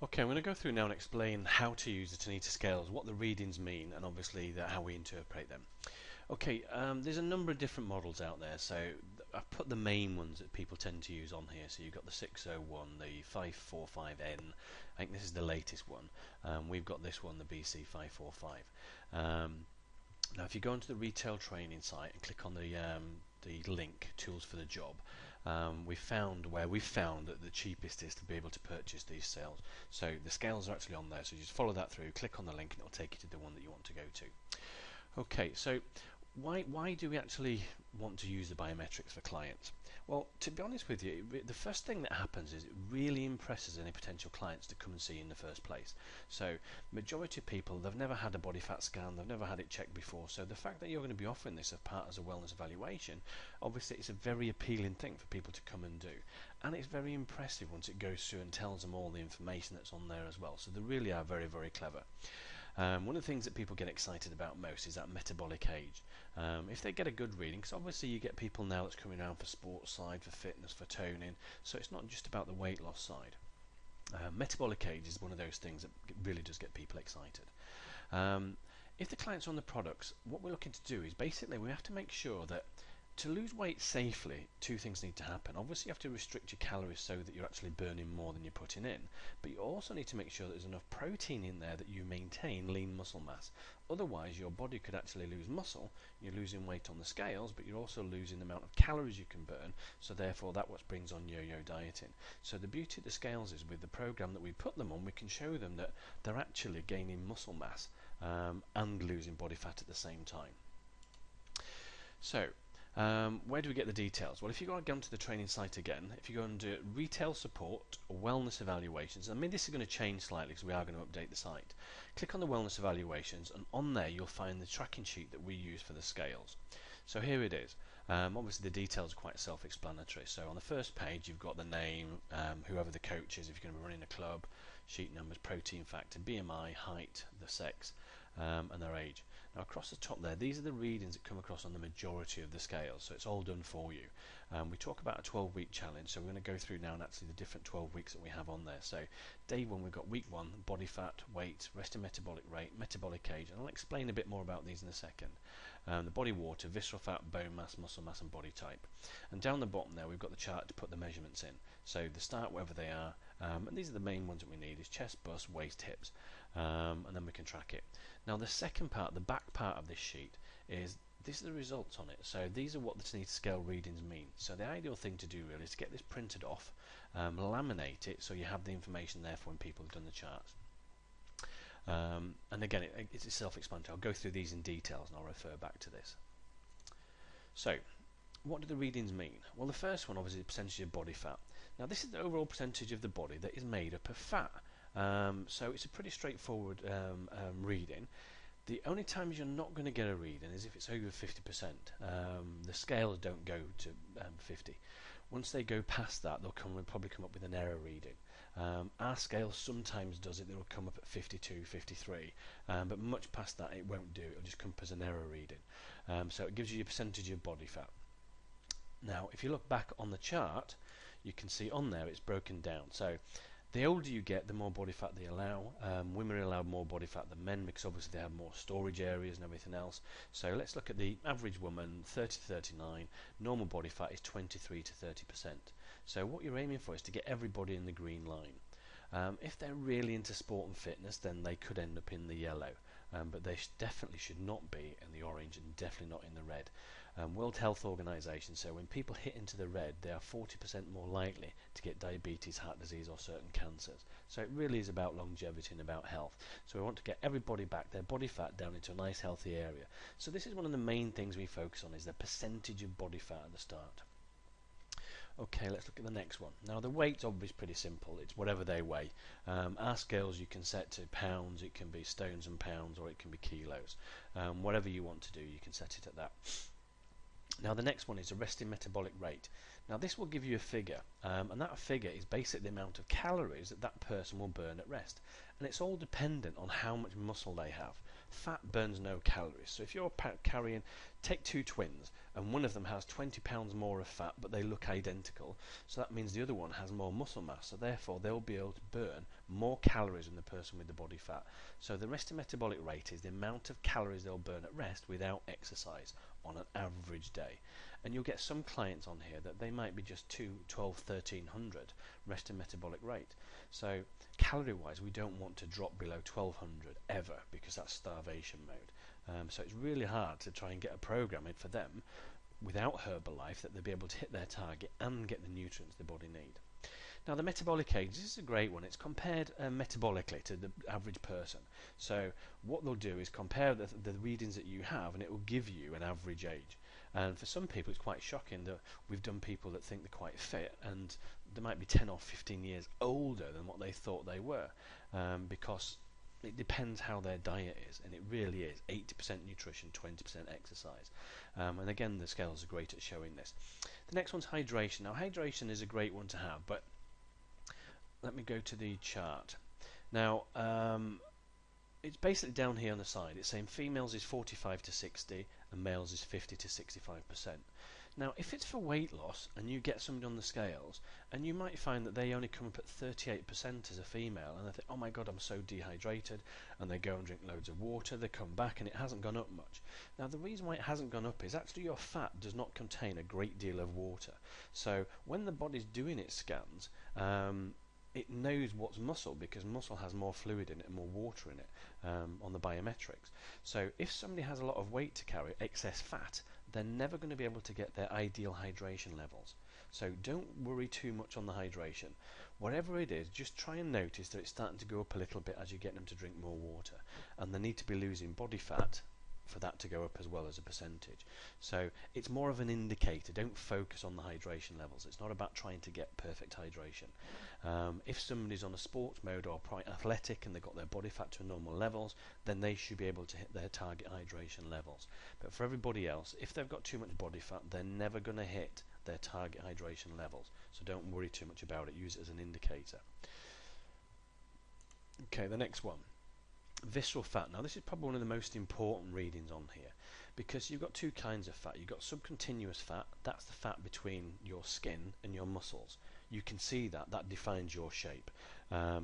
Okay, I'm going to go through now and explain how to use the Tanita scales, what the readings mean, and obviously how we interpret them. Okay, there's a number of different models out there, so I've put the main ones that people tend to use on here. So you've got the 601, the 545N. I think this is the latest one. We've got this one, the BC545. Now, if you go onto the retail training site and click on the link Tools for the Job, we found that the cheapest is to be able to purchase these scales. So the scales are actually on there. So you just follow that through, click on the link, and it'll take you to the one that you want to go to. Okay, so why do we actually want to use the biometrics for clients? Well, to be honest with you, the first thing that happens is it really impresses any potential clients to come and see you in the first place. So majority of people, they've never had a body fat scan, they've never had it checked before, so the fact that you're going to be offering this as part as a wellness evaluation, obviously it's a very appealing thing for people to come and do. And it's very impressive once it goes through and tells them all the information that's on there as well. So they really are very, very clever. One of the things that people get excited about most is that metabolic age. If they get a good reading, because obviously you get people now that's coming around for sports side, for fitness, for toning, so it's not just about the weight loss side. Metabolic age is one of those things that really does get people excited. If the client's on the products, what we're looking to do is basically we have to make sure that to lose weight safely, two things need to happen. Obviously, you have to restrict your calories so that you're actually burning more than you're putting in, but you also need to make sure that there's enough protein in there that you maintain lean muscle mass. Otherwise, your body could actually lose muscle. You're losing weight on the scales, but you're also losing the amount of calories you can burn, so therefore that's what brings on yo-yo dieting. So the beauty of the scales is with the program that we put them on, we can show them that they're actually gaining muscle mass and losing body fat at the same time. So where do we get the details? Well, if you go onto the training site again, if you go under retail support or wellness evaluations, I mean this is going to change slightly because we are going to update the site. Click on the wellness evaluations, and on there you'll find the tracking sheet that we use for the scales. So here it is. Obviously the details are quite self-explanatory. So on the first page you've got the name, whoever the coach is, if you're going to be running a club, sheet numbers, protein factor, BMI, height, the sex, and their age. Now across the top there, these are the readings that come across on the majority of the scales, so it's all done for you. We talk about a 12-week challenge, so we're going to go through now and actually the different 12 weeks that we have on there. So day 1 we've got week 1, body fat, weight, resting metabolic rate, metabolic age, and I'll explain a bit more about these in a second. The body water, visceral fat, bone mass, muscle mass and body type. And down the bottom there we've got the chart to put the measurements in. So the start, wherever they are, and these are the main ones that we need, is chest, bust, waist, hips, and then we can track it. Now the second part, the back part of this sheet, is these are the results on it. So these are what the Tanita scale readings mean. So the ideal thing to do really is to get this printed off, laminate it so you have the information there for when people have done the charts. And again, it's self-explanatory. I'll go through these in details and I'll refer back to this. So what do the readings mean? Well, the first one obviously is the percentage of body fat. Now this is the overall percentage of the body that is made up of fat. So it's a pretty straightforward reading. The only times you're not going to get a reading is if it's over 50%. The scales don't go to 50. Once they go past that, they'll probably come up with an error reading. Our scale sometimes does it, it will come up at 52, 53, but much past that it won't do, it'll just come up as an error reading. So it gives you a percentage of body fat. Now if you look back on the chart, you can see on there it's broken down. So the older you get, the more body fat they allow. Women are allowed more body fat than men because obviously they have more storage areas and everything else. So let's look at the average woman, 30 to 39. Normal body fat is 23 to 30%. So what you're aiming for is to get everybody in the green line. If they're really into sport and fitness, then they could end up in the yellow. But they definitely should not be in the orange and definitely not in the red. World Health Organization, so when people hit into the red, they are 40% more likely to get diabetes, heart disease or certain cancers. So it really is about longevity and about health. So we want to get everybody back, their body fat down into a nice healthy area. So this is one of the main things we focus on, is the percentage of body fat at the start. Okay, let's look at the next one. Now the weight's obviously pretty simple, it's whatever they weigh. Our scales you can set to pounds, it can be stones and pounds, or it can be kilos. Whatever you want to do, you can set it at that. Now the next one is a resting metabolic rate. Now this will give you a figure, and that figure is basically the amount of calories that that person will burn at rest. And it's all dependent on how much muscle they have. Fat burns no calories. So if you're carrying, take two twins, and one of them has 20 pounds more of fat, but they look identical, so that means the other one has more muscle mass, so therefore they'll be able to burn more calories than the person with the body fat. So the resting metabolic rate is the amount of calories they'll burn at rest without exercise on an average day. And you'll get some clients on here that they might be just 1300 resting metabolic rate. So calorie wise, we don't want to drop below 1200 ever, because that's starvation mode. So it's really hard to try and get a program in for them without Herbalife that they'll be able to hit their target and get the nutrients the body need. Now the metabolic age, this is a great one. It's compared metabolically to the average person. So what they'll do is compare the readings that you have, and it will give you an average age. And for some people it's quite shocking that we've done people that think they're quite fit and they might be 10 or 15 years older than what they thought they were, because it depends how their diet is, and it really is 80% nutrition, 20% exercise. And again, the scales are great at showing this. The next one's hydration. Now hydration is a great one to have, but let me go to the chart. Now it's basically down here on the side. It's saying females is 45 to 60 and males is 50 to 65%. Now if it's for weight loss and you get somebody on the scales, and you might find that they only come up at 38% as a female, and they think, oh my god, I'm so dehydrated, and they go and drink loads of water, they come back and it hasn't gone up much. Now the reason why it hasn't gone up is actually your fat does not contain a great deal of water. So when the body's doing its scans, it knows what's muscle, because muscle has more fluid in it and more water in it on the biometrics. So if somebody has a lot of weight to carry, excess fat, they're never going to be able to get their ideal hydration levels. So don't worry too much on the hydration. Whatever it is, just try and notice that it's starting to go up a little bit as you get them to drink more water, and they need to be losing body fat for that to go up as well as a percentage. So it's more of an indicator. Don't focus on the hydration levels. It's not about trying to get perfect hydration. If somebody's on a sports mode or quite athletic and they've got their body fat to normal levels, then they should be able to hit their target hydration levels. But for everybody else, if they've got too much body fat, they're never going to hit their target hydration levels. So don't worry too much about it. Use it as an indicator. Okay, the next one. Visceral fat. Now this is probably one of the most important readings on here, because you've got two kinds of fat. You've got subcutaneous fat. That's the fat between your skin and your muscles. You can see that defines your shape.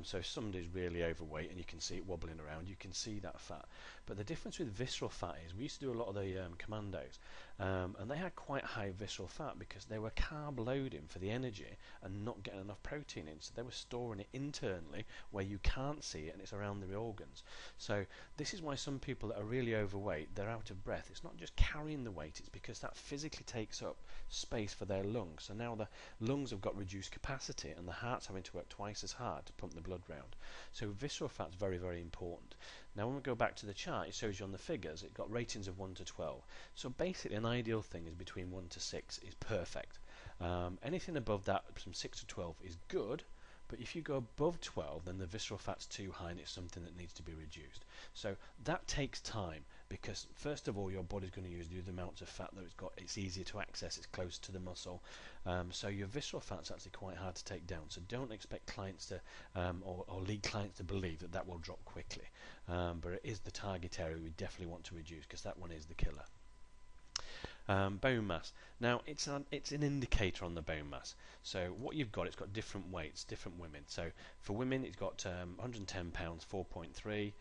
So if somebody's really overweight and you can see it wobbling around, you can see that fat. But the difference with visceral fat is, we used to do a lot of the commandos, and they had quite high visceral fat because they were carb loading for the energy and not getting enough protein in. So they were storing it internally where you can't see it, and it's around the organs. So this is why some people that are really overweight, they're out of breath. It's not just carrying the weight, it's because that physically takes up space for their lungs. So now the lungs have got reduced capacity, and the heart's having to work twice as hard to pump the blood round. So visceral fat's very, very important. Now when we go back to the chart, it shows you on the figures, it got ratings of 1 to 12. So basically an ideal thing is between 1 to 6 is perfect. Anything above that, from 6 to 12, is good. But if you go above 12, then the visceral fat's too high and it's something that needs to be reduced. So that takes time, because first of all your body's going to use the amounts of fat that it's got. It's easier to access, it's close to the muscle. So your visceral fat's actually quite hard to take down. So don't expect clients to, or lead clients to believe that that will drop quickly. But it is the target area we definitely want to reduce, because that one is the killer. Bone mass. Now it's an indicator on the bone mass. So what you've got, it's got different weights, different women. So for women, it's got 110 pounds, 4.3.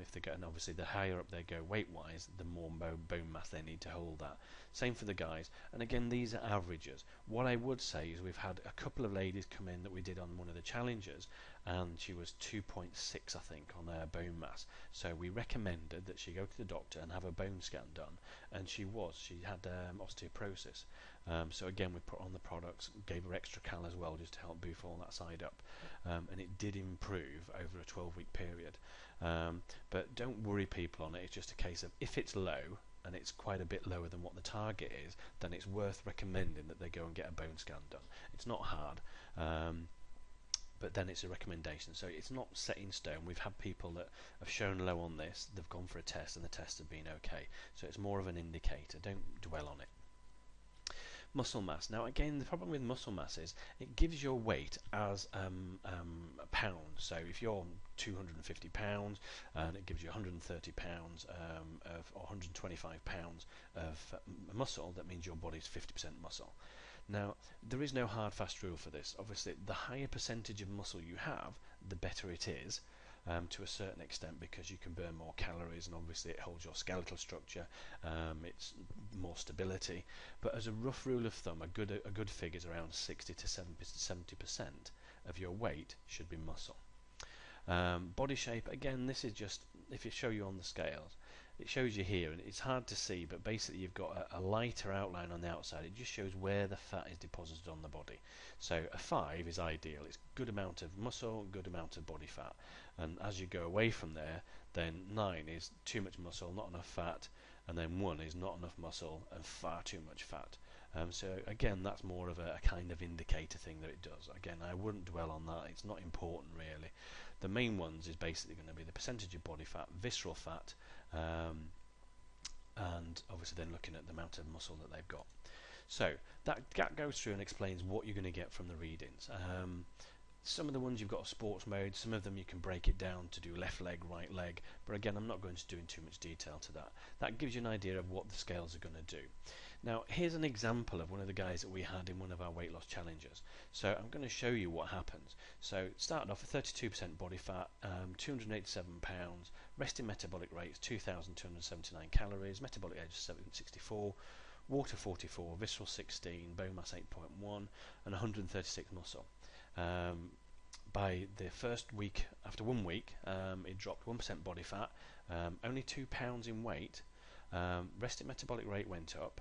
If they go, and obviously the higher up they go weight-wise, the more bone mass they need to hold that. Same for the guys. And again, these are averages. What I would say is we've had a couple of ladies come in that we did on one of the challenges, and she was 2.6, I think, on her bone mass. So we recommended that she go to the doctor and have a bone scan done, and she had osteoporosis. So again, we put on the products, gave her extra cal as well, just to help beef all that side up, and it did improve over a 12-week period. But don't worry people on it. It's just a case of, if it's low and it's quite a bit lower than what the target is, then it's worth recommending that they go and get a bone scan done. It's not hard, but then it's a recommendation. So it's not set in stone. We've had people that have shown low on this, they've gone for a test and the tests have been okay. So it's more of an indicator. Don't dwell on it. Muscle mass. Now again, the problem with muscle mass is it gives your weight as pounds. So if you're 250 pounds and it gives you 130 pounds or 125 pounds of muscle, that means your body's 50% muscle. Now, there is no hard fast rule for this. Obviously, the higher percentage of muscle you have, the better it is, to a certain extent, because you can burn more calories, and obviously it holds your skeletal structure, it's more stability. But as a rough rule of thumb, a good figure is around 60 to 70% of your weight should be muscle. Body shape, again, this is just, if it show you on the scales, it shows you here, and it's hard to see, but basically you've got a lighter outline on the outside. It just shows where the fat is deposited on the body. So a 5 is ideal. It's good amount of muscle, good amount of body fat. And as you go away from there, then 9 is too much muscle, not enough fat, and then 1 is not enough muscle and far too much fat. So again, that's more of a kind of indicator thing that it does. Again, I wouldn't dwell on that. It's not important really. The main ones is basically going to be the percentage of body fat, visceral fat, and obviously then looking at the amount of muscle that they've got. So that goes through and explains what you're going to get from the readings. Some of the ones you've got a sports mode, some of them you can break it down to do left leg, right leg, but again, I'm not going to do in too much detail to that. That gives you an idea of what the scales are going to do. Now, here's an example of one of the guys that we had in one of our weight loss challenges. So I'm going to show you what happens. So started off with 32% body fat, 287 pounds, resting metabolic rates 2,279 calories, metabolic age 64, water 44, visceral 16, bone mass 8.1, and 136 muscle. By the first week, after 1 week, it dropped 1% body fat, only 2 pounds in weight, resting metabolic rate went up,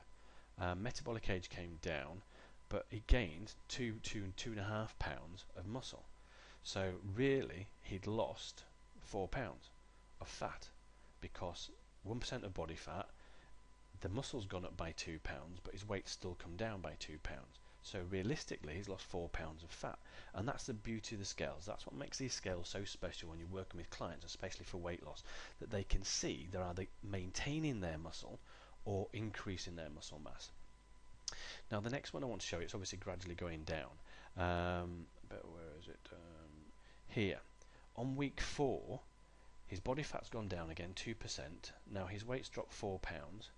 metabolic age came down, but he gained 2.5 pounds of muscle. So really, he'd lost 4 pounds of fat, because 1% of body fat, the muscle's gone up by 2 pounds, but his weight's still come down by 2 pounds. So realistically, he's lost 4 pounds of fat, and that's the beauty of the scales. That's what makes these scales so special when you're working with clients, especially for weight loss, that they can see they're either maintaining their muscle or increasing their muscle mass. Now, the next one I want to show you, it's obviously gradually going down, but where is it? Here. On week 4, his body fat's gone down again 2%. Now his weight's dropped 4 pounds,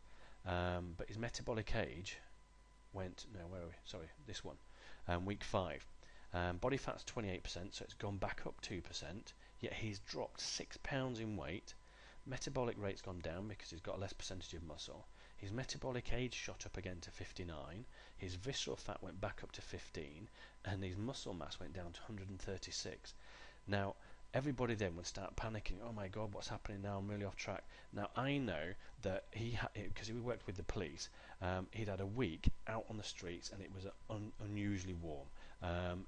but his metabolic age went, no, where are we? Sorry, this one. Week 5. Body fat's 28%, so it's gone back up 2%, yet he's dropped 6 pounds in weight. Metabolic rate's gone down because he's got a less percentage of muscle. His metabolic age shot up again to 59. His visceral fat went back up to 15, and his muscle mass went down to 136. Now, everybody then would start panicking. Oh my God, what's happening now? I'm really off track. Now, I know that because he worked with the police, he'd had a week out on the streets, and it was unusually warm.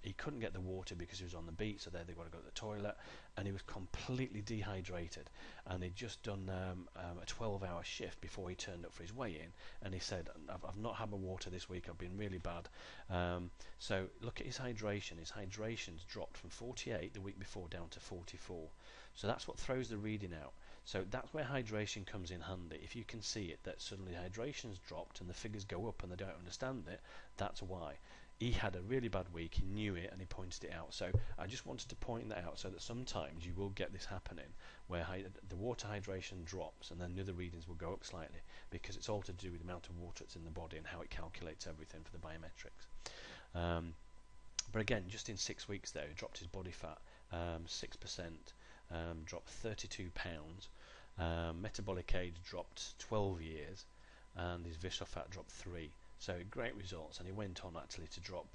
He couldn't get the water because he was on the beach, so they've got to go to the toilet, and he was completely dehydrated. And he'd just done a 12-hour shift before he turned up for his weigh-in, and he said, I've not had my water this week, I've been really bad. So look at his hydration. His hydration's dropped from 48 the week before down to 44. So that's what throws the reading out. So that's where hydration comes in handy. If you can see it, that suddenly hydration's dropped and the figures go up and they don't understand it, that's why. He had a really bad week, he knew it, and he pointed it out. So I just wanted to point that out, so that sometimes you will get this happening, where the water hydration drops and then the other readings will go up slightly, because it's all to do with the amount of water that's in the body and how it calculates everything for the biometrics. But again, just in 6 weeks there, he dropped his body fat 6%, dropped 32 pounds, metabolic age dropped 12 years, and his visceral fat dropped 3. So great results, and he went on actually to drop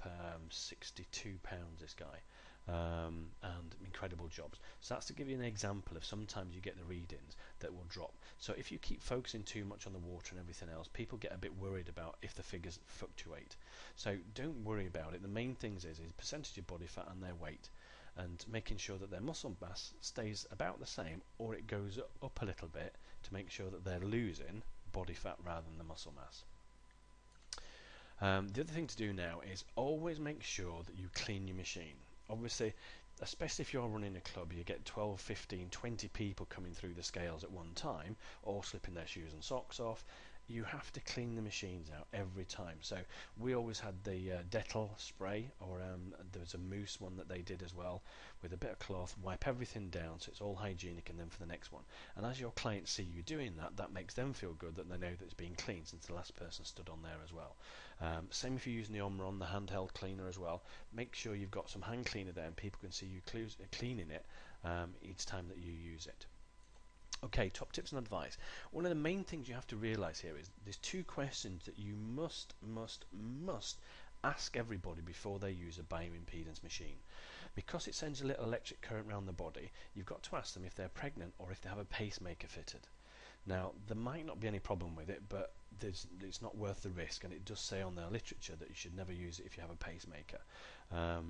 62 pounds, this guy, and incredible jobs. So that's to give you an example of sometimes you get the readings that will drop. So if you keep focusing too much on the water and everything else, people get a bit worried about if the figures fluctuate. So don't worry about it. The main things is percentage of body fat and their weight, and making sure that their muscle mass stays about the same, or it goes up a little bit to make sure that they're losing body fat rather than the muscle mass. The other thing to do now is always make sure that you clean your machine. Obviously, especially if you're running a club, you get 12, 15, 20 people coming through the scales at one time, all slipping their shoes and socks off. you have to clean the machines out every time. So we always had the Dettol spray, or there was a mousse one that they did as well, with a bit of cloth, wipe everything down so it's all hygienic, and then for the next one. And as your clients see you doing that, that makes them feel good that they know that it's being cleaned since the last person stood on there as well. Same if you're using the Omron, the handheld cleaner as well. Make sure you've got some hand cleaner there and people can see you cleaning it each time that you use it. Okay, top tips and advice. One of the main things you have to realize here is there's two questions that you must ask everybody before they use a bioimpedance machine. Because it sends a little electric current around the body, you've got to ask them if they're pregnant or if they have a pacemaker fitted. Now, there might not be any problem with it, but it's not worth the risk, and it does say on their literature that you should never use it if you have a pacemaker,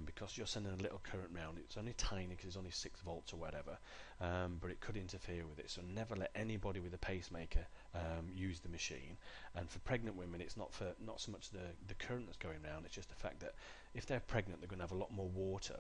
because you're sending a little current round. It's only tiny because it's only 6 volts or whatever, but it could interfere with it. So never let anybody with a pacemaker use the machine. And for pregnant women, it's not so much the current that's going around, it's just the fact that if they're pregnant, they're going to have a lot more water,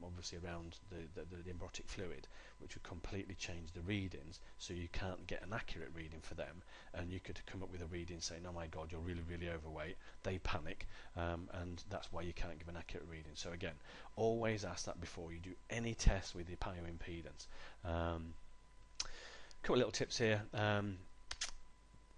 obviously around the embryonic fluid, which would completely change the readings, so you can't get an accurate reading for them, and you could come up with a reading saying, oh my god, you're really overweight. They panic, and that's why you can't give an accurate reading. So again, always ask that before you do any test with your bioimpedance. Couple of little tips here.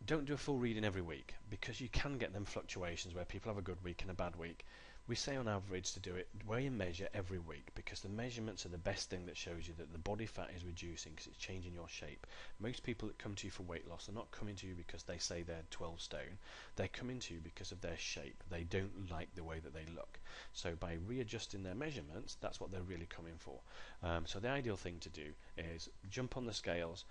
Don't do a full reading every week, because you can get them fluctuations where people have a good week and a bad week. We say on average to do it where you measure every week, because the measurements are the best thing that shows you that the body fat is reducing, because it's changing your shape. Most people that come to you for weight loss are not coming to you because they say they're 12 stone. They're coming to you because of their shape. They don't like the way that they look. So by readjusting their measurements, that's what they're really coming for. So the ideal thing to do is jump on the scales,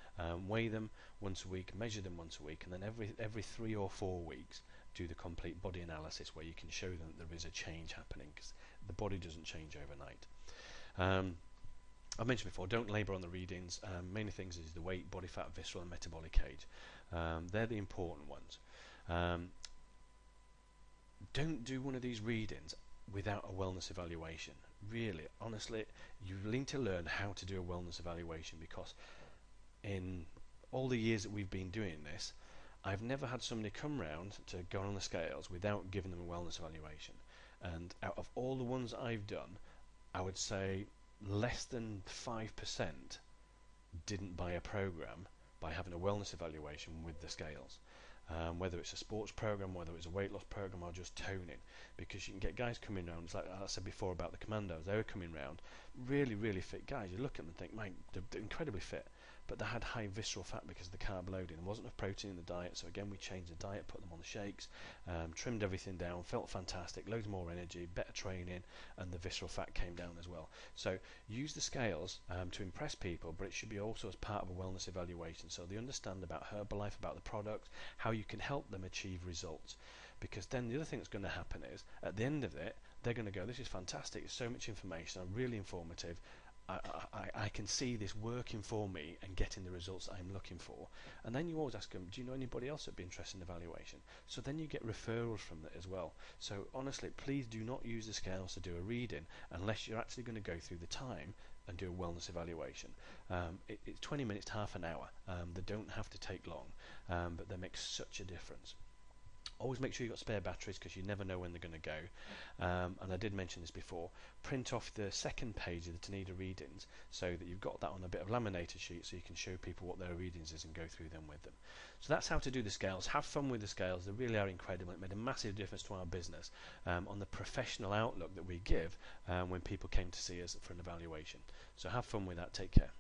weigh them once a week, measure them once a week, and then every 3 or 4 weeks do the complete body analysis where you can show them that there is a change happening, because the body doesn't change overnight. I've mentioned before, don't labour on the readings. Main things is the weight, body fat, visceral and metabolic age. They're the important ones. Don't do one of these readings without a wellness evaluation. Really, honestly, you need to learn how to do a wellness evaluation, because in all the years that we've been doing this, I've never had somebody come round to go on the scales without giving them a wellness evaluation. And out of all the ones I've done, I would say less than 5% didn't buy a program by having a wellness evaluation with the scales. Whether it's a sports program, whether it's a weight loss program, or just toning, because you can get guys coming round. It's like I said before about the commandos. They were coming round, really fit guys. You look at them and think, man, they're incredibly fit, but they had high visceral fat because of the carb loading. There wasn't enough protein in the diet, so again we changed the diet, put them on the shakes, trimmed everything down, felt fantastic, loads more energy, better training, and the visceral fat came down as well. So use the scales to impress people, but it should be also as part of a wellness evaluation, so they understand about Herbalife, about the products, how you can help them achieve results. Because then the other thing that's going to happen is, at the end of it, they're going to go, this is fantastic, it's so much information, I'm really informative, I can see this working for me and getting the results I'm looking for. And then you always ask them, do you know anybody else that'd be interested in evaluation? So then you get referrals from that as well. So honestly, please do not use the scales to do a reading unless you're actually going to go through the time and do a wellness evaluation. It's 20 minutes to half an hour. They don't have to take long, but they make such a difference. Always make sure you've got spare batteries, because you never know when they're going to go. And I did mention this before. Print off the second page of the Tanita readings so that you've got that on a bit of laminated sheet, so you can show people what their readings is and go through them with them. So that's how to do the scales. Have fun with the scales. They really are incredible. It made a massive difference to our business on the professional outlook that we give when people came to see us for an evaluation. So have fun with that. Take care.